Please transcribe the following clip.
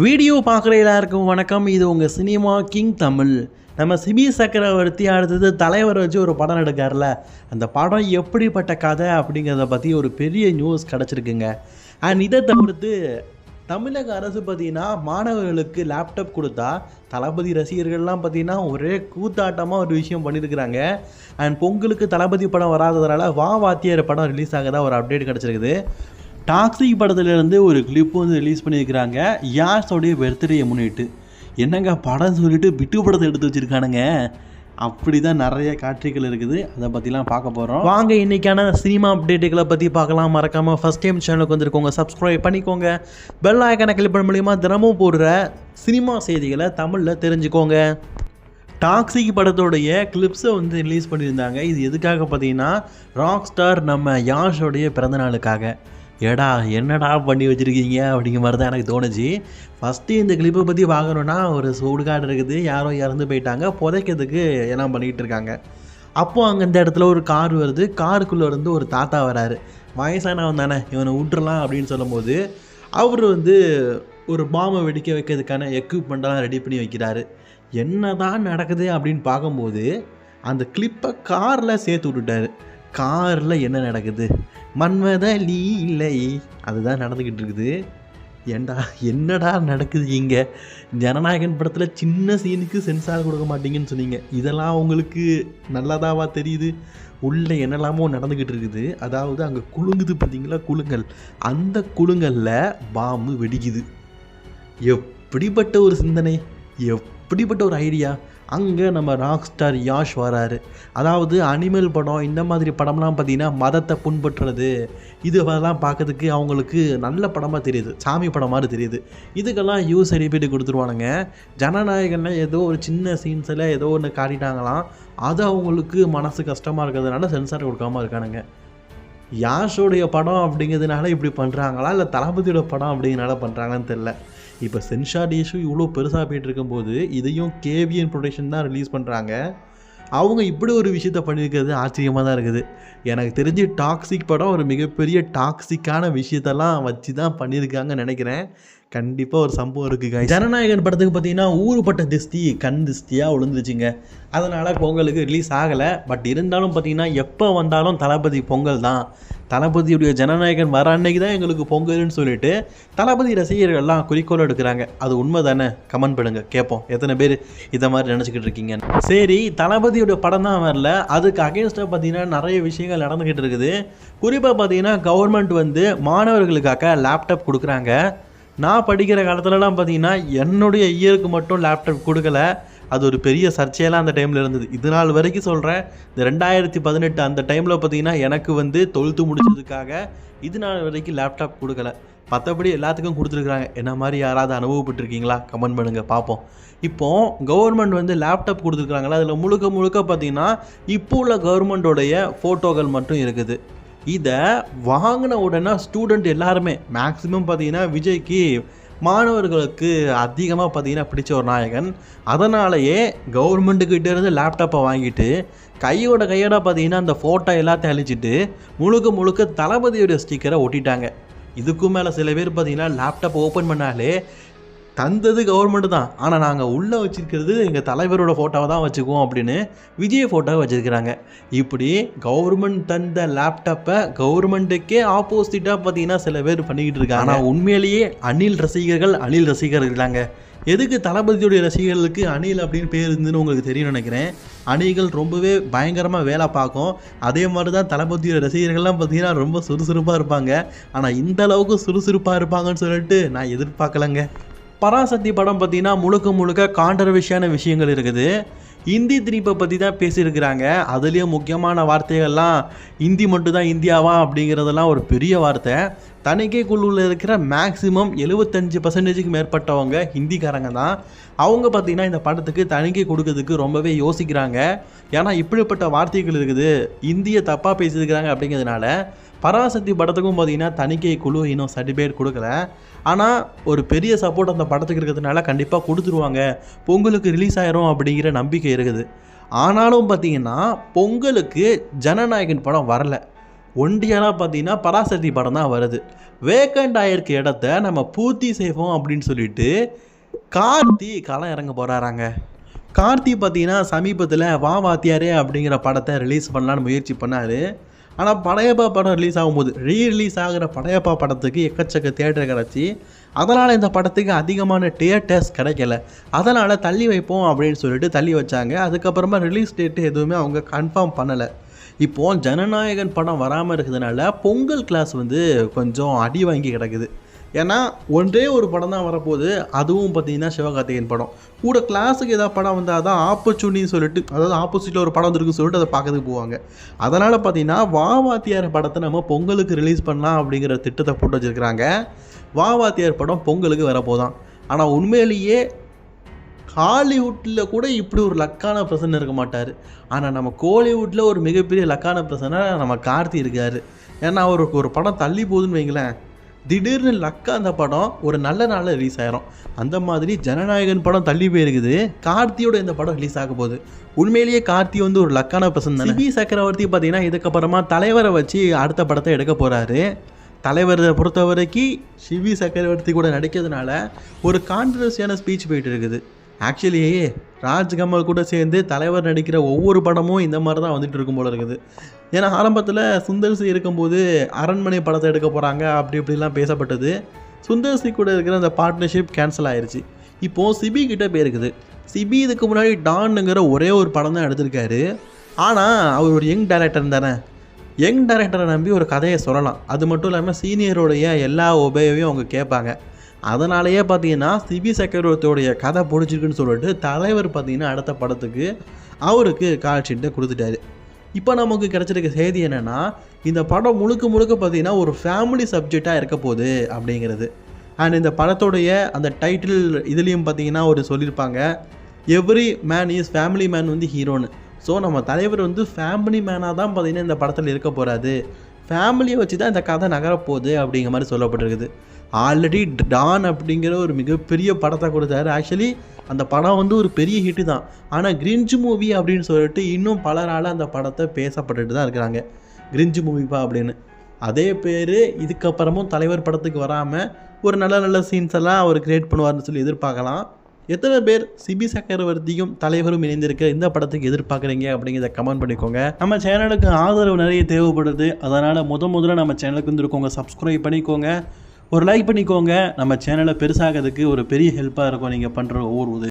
Video பார்க்குற எல்லாருக்கும் வணக்கம். இது உங்கள் சினிமா கிங் தமிழ். நம்ம சிபி சக்கரவர்த்தி அடுத்தது தலைவர் வச்சு ஒரு படம் எடுக்கார்ல, அந்த படம் எப்படிப்பட்ட கதை அப்படிங்கிறத பற்றி ஒரு பெரிய நியூஸ் கிடச்சிருக்குங்க. அண்ட் இதை தவிர்த்து தமிழக அரசு பார்த்திங்கன்னா மாணவர்களுக்கு லேப்டாப் கொடுத்தா தளபதி ரசிகர்கள்லாம் பார்த்திங்கன்னா ஒரே கூத்தாட்டமாக ஒரு விஷயம் பண்ணியிருக்கிறாங்க. அண்ட் பொங்கலுக்கு தளபதி படம் வராததுனால வா வாத்தியார் படம் ரிலீஸ் ஆகதான் ஒரு அப்டேட் கிடச்சிருக்குது. டாக்ஸிக் படத்துலேருந்து ஒரு கிளிப்பு வந்து ரிலீஸ் பண்ணியிருக்கிறாங்க யாஸோடைய பர்த்டேயை முன்னிட்டு. என்னங்க படம் சொல்லிட்டு பிட்டு படத்தை எடுத்து வச்சுருக்கானுங்க. அப்படி தான் நிறைய காட்சிகள் இருக்குது, அதை பற்றிலாம் பார்க்க போகிறோம். வாங்க இன்றைக்கான சினிமா அப்டேட்டுகளை பற்றி பார்க்கலாம். மறக்காமல் ஃபஸ்ட் டைம் சேனலுக்கு வந்துருக்கோங்க, சப்ஸ்கிரைப் பண்ணிக்கோங்க. பெல் ஐக்கானை கிளிக் பண்ண மூலிமா தினமும் போடுற சினிமா செய்திகளை தமிழில் தெரிஞ்சுக்கோங்க. டாக்ஸிக் படத்தோடைய கிளிப்ஸை வந்து ரிலீஸ் பண்ணியிருந்தாங்க. இது எதுக்காக பார்த்தீங்கன்னா ராக் ஸ்டார் நம்ம யாஷோடைய பிறந்தநாளுக்காக. ஏடா என்னடா பண்ணி வச்சுருக்கீங்க அப்படிங்கிற மாதிரி தான் எனக்கு தோணுச்சு. ஃபஸ்ட்டு இந்த கிளிப்பை பற்றி பார்க்கணுன்னா ஒரு சுடுகாடு இருக்குது, யாரோ இறந்து போயிட்டாங்க, புதைக்கிறதுக்கு எல்லாம் பண்ணிகிட்டு இருக்காங்க. அப்போது அங்கே இந்த இடத்துல ஒரு கார் வருது, காருக்குள்ளே இருந்து ஒரு தாத்தா வராரு. வயசானவன் தானே, இவனை விட்டுறலாம் அப்படின்னு சொல்லும்போது அவர் வந்து ஒரு பாம்பை வெடிக்க வைக்கிறதுக்கான எக்யூப்மெண்ட்டெல்லாம் ரெடி பண்ணி வைக்கிறாரு. என்ன தான் நடக்குது அப்படின்னு பார்க்கும்போது அந்த கிளிப்பை காரில் சேர்த்து விட்டுட்டாரு. காரில் என்ன நடக்குது, மன்மத லீலை அதுதான் நடந்துக்கிட்டு இருக்குது. ஏண்டா என்னடா நடக்குது இங்கே? ஜனநாயகன் படத்தில் சின்ன சீனுக்கு சென்சார் கொடுக்க மாட்டீங்கன்னு சொன்னீங்க, இதெல்லாம் உங்களுக்கு நல்லதாவா தெரியுது? உள்ளே என்னெல்லாமோ நடந்துக்கிட்டு இருக்குது. அதாவது அங்கே குலுங்குது பார்த்தீங்களா, குலுங்கல், அந்த குலுங்கலில் பாம்பு வெடிக்குது. எப்படிப்பட்ட ஒரு சிந்தனை, எப்படிப்பட்ட ஒரு ஐடியா! அங்கே நம்ம ராக் ஸ்டார் யாஷ் வராரு. அதாவது அனிமல் படம் இந்த மாதிரி படம்லாம் பார்த்திங்கன்னா மதத்தை புண்பற்றுறது, இதெல்லாம் பார்க்கறதுக்கு அவங்களுக்கு நல்ல படமாக தெரியுது, சாமி படம் மாதிரி தெரியுது. இதுக்கெல்லாம் யூஸ் சர்டிஃபிகேட் கொடுத்துருவானுங்க. ஜனநாயகன்னா ஏதோ ஒரு சின்ன சீன்ஸில் ஏதோ ஒன்று காட்டிட்டாங்களாம், அது அவங்களுக்கு மனசு கஷ்டமாக இருக்கிறதுனால சென்சார் கொடுக்காமல் இருக்கானுங்க. யாஷோடைய படம் அப்படிங்கிறதுனால இப்படி பண்ணுறாங்களா, இல்லை தளபதியோட படம் அப்படிங்கிறனால பண்ணுறாங்களான்னு தெரில. இப்போ சென்சார் இஷ்யூ இவ்வளோ பெருசாக போயிட்டு இருக்கும்போது இதையும் கேவிஎன் ப்ரொடக்ஷன் தான் ரிலீஸ் பண்ணுறாங்க. அவங்க இப்படி ஒரு விஷயத்த பண்ணியிருக்கிறது ஆச்சரியமாக தான் இருக்குது. எனக்கு தெரிஞ்சு டாக்ஸிக் படம் ஒரு மிகப்பெரிய டாக்ஸிக்கான விஷயத்தெல்லாம் வச்சு தான் பண்ணியிருக்காங்கன்னு நினைக்கிறேன். கண்டிப்பாக ஒரு சம்பவம் இருக்குங்க. ஜனநாயகன் படத்துக்கு பார்த்தீங்கன்னா ஊருப்பட்ட திஸ்தி கண் திஸ்தியாக விழுந்துருச்சுங்க. அதனால் பொங்கலுக்கு ரிலீஸ் ஆகலை. பட் இருந்தாலும் பார்த்தீங்கன்னா எப்போ வந்தாலும் தளபதி பொங்கல் தான், தளபதியுடைய ஜனநாயகன் வர அன்னைக்கு தான் எங்களுக்கு பொங்கல்னு சொல்லிட்டு தளபதி ரசிகர்கள்லாம் குறிக்கோள் எடுக்கிறாங்க. அது உண்மை தானே? கமெண்ட் பண்ணுங்க, கேட்போம் எத்தனை பேர் இதை மாதிரி நினச்சிக்கிட்டு இருக்கீங்க. சரி, தளபதியோட படம் தான் வரல, அதுக்கு அகேன்ஸ்டாக பார்த்தீங்கன்னா நிறைய விஷயங்கள் நடந்துக்கிட்டு இருக்குது. குறிப்பாக பார்த்தீங்கன்னா கவர்மெண்ட் வந்து மாணவர்களுக்காக லேப்டாப் கொடுக்குறாங்க. நான் படிக்கிற காலத்துலலாம் பார்த்தீங்கன்னா என்னுடைய இயருக்கு மட்டும் லேப்டாப் கொடுக்கல. அது ஒரு பெரிய சர்ச்சையெல்லாம் அந்த டைமில் இருந்தது. இது நாள் வரைக்கும் சொல்கிறேன். இந்த 2018 அந்த டைமில் பார்த்தீங்கன்னா எனக்கு வந்து 12th முடிச்சதுக்காக இது நாள் வரைக்கும் லேப்டாப் கொடுக்கல. மற்றபடி எல்லாத்துக்கும் கொடுத்துருக்குறாங்க. என்ன மாதிரி யாராவது அனுபவப்பட்டிருக்கீங்களா? கமெண்ட் பண்ணுங்கள், பார்ப்போம். இப்போது கவர்மெண்ட் வந்து லேப்டாப் கொடுத்துருக்குறாங்களா, அதில் முழுக்க முழுக்க பார்த்தீங்கன்னா இப்போ உள்ள கவர்மெண்ட்டோடைய ஃபோட்டோக்கள் மட்டும் இருக்குது. இதை வாங்கின உடனே ஸ்டூடெண்ட் எல்லாருமே மேக்ஸிமம் பார்த்தீங்கன்னா விஜய்க்கு மாணவர்களுக்கு அதிகமாக பார்த்தீங்கன்னா பிடிச்ச ஒரு நாயகன். அதனாலேயே கவர்மெண்ட்டுக்கிட்டே இருந்து லேப்டாப்பை வாங்கிட்டு கையோட பார்த்தீங்கன்னா அந்த ஃபோட்டோ எல்லாத்தையும் அழிச்சிட்டு முழுக்க முழுக்க தளபதியோட ஸ்டிக்கரை ஒட்டிட்டாங்க. இதுக்கும் மேலே சில பேர் பார்த்தீங்கன்னா லேப்டாப் ஓப்பன் பண்ணாலே தந்தது கவர்மெண்ட்டு தான், ஆனால் நாங்கள் உள்ளே வச்சுருக்கிறது எங்கள் தலைவரோட ஃபோட்டோவை தான் வச்சுக்குவோம் அப்படின்னு விஜய் ஃபோட்டோவை வச்சுருக்கிறாங்க. இப்படி கவர்மெண்ட் தந்த லேப்டாப்பை கவர்மெண்ட்டுக்கே ஆப்போசிட்டாக பார்த்தீங்கன்னா சில பேர் பண்ணிக்கிட்டு இருக்காங்க. ஆனால் உண்மையிலேயே அணில் ரசிகர்கள் தாங்க. எதுக்கு தளபதியுடைய ரசிகர்களுக்கு அணில் அப்படின்னு பேர் இருந்துன்னு உங்களுக்கு தெரியும்னு நினைக்கிறேன். அணில்கள் ரொம்பவே பயங்கரமாக வேலை பார்க்கும். அதே மாதிரி தான் தளபதியோட ரசிகர்கள்லாம் பார்த்தீங்கன்னா ரொம்ப சுறுசுறுப்பாக இருப்பாங்க. ஆனால் இந்த அளவுக்கு சுறுசுறுப்பாக இருப்பாங்கன்னு சொல்லிட்டு நான் எதிர்பார்க்கலங்க. பராசக்தி படம் பார்த்திங்கன்னா முழுக்க கான்ட்ரவர்ஷியான விஷயங்கள் இருக்குது. இந்தி திணிப்பை பற்றி தான் பேசியிருக்கிறாங்க. அதுலேயும் முக்கியமான வார்த்தைகள்லாம் இந்தி மட்டும்தான் இந்தியாவா அப்படிங்கிறதெல்லாம் ஒரு பெரிய வார்த்தை. தணிக்கை குழுவில் இருக்கிற மேக்ஸிமம் 75% மேற்பட்டவங்க ஹிந்திக்காரங்க தான். அவங்க பார்த்திங்கன்னா இந்த படத்துக்கு தணிக்கை கொடுக்கறதுக்கு ரொம்பவே யோசிக்கிறாங்க. ஏன்னா இப்படிப்பட்ட வார்த்தைகள் இருக்குது, இந்தியை தப்பாக பேசியிருக்கிறாங்க. அப்படிங்கிறதுனால பராசக்தி படத்துக்கும் பார்த்திங்கன்னா தணிக்கை குழு இன்னும் சர்டிஃபிகேட் கொடுக்கல. ஆனால் ஒரு பெரிய சப்போர்ட் அந்த படத்துக்கு இருக்கிறதுனால கண்டிப்பாக கொடுத்துருவாங்க, பொங்கலுக்கு ரிலீஸ் ஆயிரும் அப்படிங்கிற நம்பிக்கை இருக்குது. ஆனாலும் பார்த்திங்கன்னா பொங்கலுக்கு ஜனநாயகன் படம் வரலை. ஒண்டியெல்லாம் பார்த்தீங்கன்னா பராசக்தி படம் தான் வருது. வேக்கண்ட் ஆகிருக்க இடத்த நம்ம பூர்த்தி செய்வோம் அப்படின்னு சொல்லிட்டு கார்த்தி களம் இறங்க போகிறாராங்க. கார்த்தி பார்த்தீங்கன்னா சமீபத்தில் வா வாத்தியாரே அப்படிங்கிற படத்தை ரிலீஸ் பண்ணலான்னு முயற்சி பண்ணார். ஆனால் படையப்பா படம் ரிலீஸ் ஆகும்போது ரீரிலீஸ் ஆகிற படையப்பா படத்துக்கு எக்கச்சக்க தியேட்டர் கிடச்சி, அதனால் இந்த படத்துக்கு அதிகமான தியேட்டர்ஸ் கிடைக்கல. அதனால் தள்ளி வைப்போம் அப்படின்னு சொல்லிட்டு தள்ளி வச்சாங்க. அதுக்கப்புறமா ரிலீஸ் டேட்டு எதுவுமே அவங்க கன்ஃபார்ம் பண்ணலை. இப்போது ஜனநாயகன் படம் வராமல் இருக்கிறதுனால பொங்கல் கிளாஸ் வந்து கொஞ்சம் அடி வாங்கி கிடக்குது. ஏன்னா ஒன்றே ஒரு படம் தான் வரப்போகுது, அதுவும் பார்த்தீங்கன்னா சிவகார்த்திகேயன் படம். கூட கிளாஸுக்கு ஏதாவது படம் வந்தால் தான் ஆப்பர்ச்சுனிட்டின்னு சொல்லிட்டு, அதாவது ஆப்போசிட்டில் ஒரு படம் வந்துருக்குன்னு சொல்லிட்டு அதை பார்க்கறதுக்கு போவாங்க. அதனால் பார்த்தீங்கன்னா வா வாத்தியார் படத்தை நம்ம பொங்கலுக்கு ரிலீஸ் பண்ணலாம் அப்படிங்கிற திட்டத்தை போட்டு வச்சுருக்கிறாங்க. வா வாத்தியார் படம் பொங்கலுக்கு வரப்போதான். ஆனால் உண்மையிலேயே ஹாலிவுட்டில் கூட இப்படி ஒரு லக்கான பிரசனை இருக்க மாட்டார். ஆனால் நம்ம கோலிவுட்டில் ஒரு மிகப்பெரிய லக்கான பிரசனை நம்ம கார்த்தி இருக்கார். ஏன்னா அவருக்கு ஒரு படம் தள்ளி போகுதுன்னு வைங்களேன், திடீர்னு லக்கா அந்த படம் ஒரு நல்ல நாளில் ரிலீஸ் ஆயிரும். அந்த மாதிரி ஜனநாயகன் படம் தள்ளி போயிருக்குது, கார்த்தியோட இந்த படம் ரிலீஸ் ஆக போகுது. உண்மையிலேயே கார்த்தி வந்து ஒரு லக்கான பிரசன் தான். சிபி சக்கரவர்த்தி பார்த்தீங்கன்னா இதுக்கப்புறமா தலைவரை வச்சு அடுத்த படத்தை எடுக்க போகிறாரு. தலைவரை பொறுத்த வரைக்கும் சிபி சக்கரவர்த்தி கூட நடிக்கிறதுனால ஒரு கான்ட்ரவர்சியான ஸ்பீச் போயிட்டு இருக்குது. ஆக்சுவலி ராஜ்கமல் கூட சேர்ந்து தலைவர் நடிக்கிற ஒவ்வொரு படமும் இந்த மாதிரி தான் வந்துட்டு இருக்கும் போல இருக்குது. ஏன்னா ஆரம்பத்தில் சுந்தர்சி இருக்கும்போது அரண்மனை படத்தை எடுக்க போகிறாங்க அப்படி இப்படிலாம் பேசப்பட்டது. சுந்தர்சி கூட இருக்கிற அந்த பார்ட்னர்ஷிப் கேன்சல் ஆயிடுச்சு. இப்போது சிபி கிட்டே போயிருக்குது. சிபி இதுக்கு முன்னாடி டான்னுங்கிற ஒரே ஒரு படம் தான் எடுத்திருக்காரு. ஆனால் அவர் ஒரு யங் டைரக்டர் தானே, யங் டைரக்டரை நம்பி ஒரு கதையை சொல்லலாம். அது மட்டும் இல்லாமல் சீனியரோடைய எல்லா உபயோகையும் அவங்க கேட்பாங்க. அதனாலேயே பார்த்தீங்கன்னா சிபி சக்கரவர்த்தியோடைய கதை பிடிச்சிருக்குன்னு சொல்லிட்டு தலைவர் பார்த்தீங்கன்னா அடுத்த படத்துக்கு அவருக்கு கால் ஷீட்டை கொடுத்துட்டாரு. இப்போ நமக்கு கிடச்சிருக்க செய்தி என்னென்னா, இந்த படம் முழுக்க முழுக்க பார்த்தீங்கன்னா ஒரு ஃபேமிலி சப்ஜெக்டாக இருக்க போகுது அப்படிங்கிறது. அண்ட் இந்த படத்தோடைய அந்த டைட்டில் இதுலேயும் பார்த்தீங்கன்னா ஒரு சொல்லியிருப்பாங்க, every man is family man வந்து ஹீரோன்னு. ஸோ நம்ம தலைவர் வந்து ஃபேமிலி மேனாக தான் பார்த்தீங்கன்னா இந்த படத்தில் இருக்க போகிறாரு. ஃபேமிலியை வச்சு தான் இந்த கதை நகரப்போகுது அப்படிங்கிற மாதிரி சொல்லப்பட்டிருக்குது. ஆல்ரெடி டான் அப்படிங்கிற ஒரு மிகப்பெரிய படத்தை கொடுத்தாரு. ஆக்சுவலி அந்த படம் வந்து ஒரு பெரிய ஹிட்டு தான். ஆனால் கிரிஞ்சு மூவி அப்படின்னு சொல்லிட்டு இன்னும் பலரால் அந்த படத்தை பேசப்பட்டுட்டு தான் இருக்கிறாங்க. கிரிஞ்சு மூவிப்பா அப்படின்னு. அதே பேர் இதுக்கப்புறமும் தலைவர் படத்துக்கு வராமல் ஒரு நல்ல நல்ல சீன்ஸ் எல்லாம் அவர் கிரியேட் பண்ணுவார்னு சொல்லி எதிர்பார்க்கலாம். எத்தனை பேர் சிபி சக்கரவர்த்தியும் தலைவரும் இணைந்திருக்க இந்த படத்துக்கு எதிர்பார்க்குறீங்க அப்படிங்கிறத கமெண்ட் பண்ணிக்கோங்க. நம்ம சேனலுக்கு ஆதரவு நிறைய தேவைப்படுது. அதனால் முதல்ல நம்ம சேனலுக்கு வந்துருக்கோங்க, சப்ஸ்கிரைப் பண்ணிக்கோங்க, ஒரு லைக் பண்ணிக்கோங்க. நம்ம சேனலை பெருசாகிறதுக்கு ஒரு பெரிய ஹெல்ப்பாக இருக்கும் நீங்கள் பண்ணுற ஒவ்வொரு உதவி.